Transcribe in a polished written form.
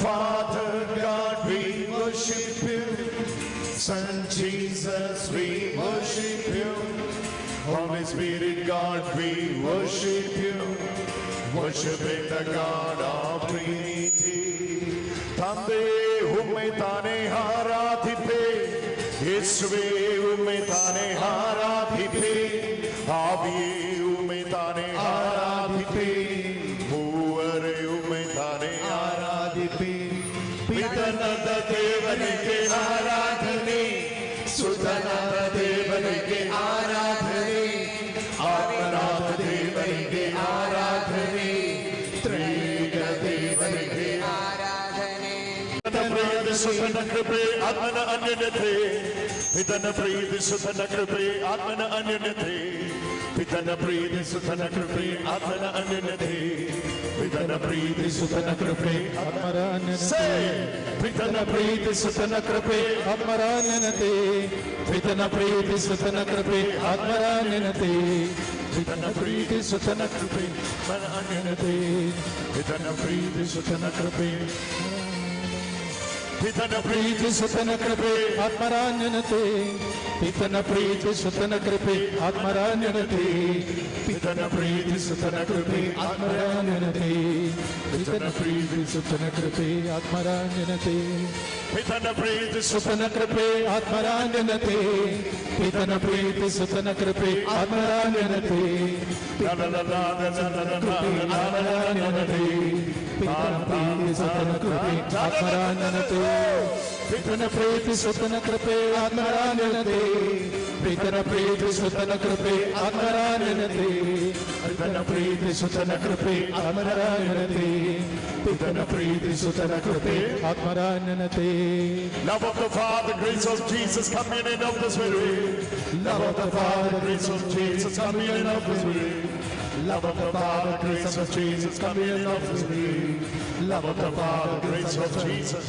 Father God, we worship you. Son Jesus, we worship you. Holy Spirit God, we worship you. Worshiping the God of Trinity. Tande umme tane haradhipe, Yeshuve umme tane haradhipe, Aviye umme tane haradhipe, Moovare umme tane haradhipe. ಪಿತನಾದ ದೇವನಿಗೆ ಆರಾಧನೆ, ಸುತನಾದ ದೇವನಿಗೆ ಆರಾಧನೆ, ಆತ್ಮನಾದ ದೇವನಿಗೆ ಆರಾಧನೆ, ತ್ರೈಗ ದೇವನಿಗೆ ಆರಾಧನೆ. ಪ್ರೀತಿ ಸುತನ ಕೃಪೆ ಆತ್ಮನ ಅನ್ಯತೆ, ಪಿತನ ಪ್ರೀತಿ ಸುತನ ಕೃಪೆ ಆತ್ಮನ ಅನ್ಯತೆ, ಪಿತನ ಪ್ರೀತಿ ಸುತನ ಕೃಪೆ ಆತ್ಮನ ಅನ್ಯತೆ, ಪಿತನ ಪ್ರೀತಿ ಸುತನ ಕೃಪೆ ಆತ್ಮರ ಅನ್ಯತೆ, ಪಿತನ ಪ್ರೀತಿ ಸುತನ ಕೃಪೆ ಆತ್ಮರ ಅನ್ಯತೆ, ಪಿತನ ಪ್ರೀತಿ ಸುತನ ಕೃಪೆ ಆತ್ಮರ ಅನ್ಯತೆ, ಪಿತನ ಪ್ರೀತಿ ಸುತನ ಕೃಪೆ ಆತ್ಮರ ಅನ್ಯತೆ, ಪಿತನ ಪ್ರೀತಿ ಸುತನ ಕೃಪೆ, ಪಿತನ ಪ್ರೀತಿ ಸುತನ ಕೃಪೆ ಆತ್ಮರಾನ್ಯನತೆ, ಪಿತನ ಪ್ರೀತಿ ಸುತನ ಕೃಪೆ ಆತ್ಮರಾನ್ಯನತೆ, ಪಿತನ ಪ್ರೀತಿ ಸುತನ ಕೃಪೆ ಆತ್ಮರಾನ್ಯನತೆ, ಪಿತನ ಪ್ರೀತಿ ಸುತನ ಕೃಪೆ ಆತ್ಮರಾನ್ಯನತೆ, ಪಿತನ ಪ್ರೀತಿ ಸುತನ ಕೃಪೆ ಆತ್ಮರಾನ್ಯನತೆ, ಪಿತನ ಪ್ರೀತಿ ಸುತನ ಕೃಪೆ ಆತ್ಮರಾನ್ಯನತೆ, ಪಿತನ ಪ್ರೀತಿ ಸುತನ ಕೃಪೆ ಆತ್ಮರಾನ್ಯನತೆ, ಪಿತನ ಪ್ರೀತಿ ಸುತನ ಕೃಪೆ ಆತ್ಮರಾನ್ಯನತೆ, ಪಿತನ ಪ್ರೀತಿ ಸುತನ ಕೃಪೆ ಆತ್ಮರಾನ್ಯನತೆ, ಪಿತನ ಪ್ರೀತಿ ಸುತನ ಕೃಪೆ ಆತ್ಮರಾನ್ಯನತೆ, ಪಿತನ ಪ್ರೀತಿ ಸುತನ ಕೃಪೆ ಆತ್ಮರಾನ್ಯನತೆ. Love of the Father, grace of Jesus, communion of the Spirit. Love of the Father, grace of Jesus, communion of the Spirit. Love of the Father, grace of Jesus, communion of the Spirit. Love of the Father, grace of Jesus.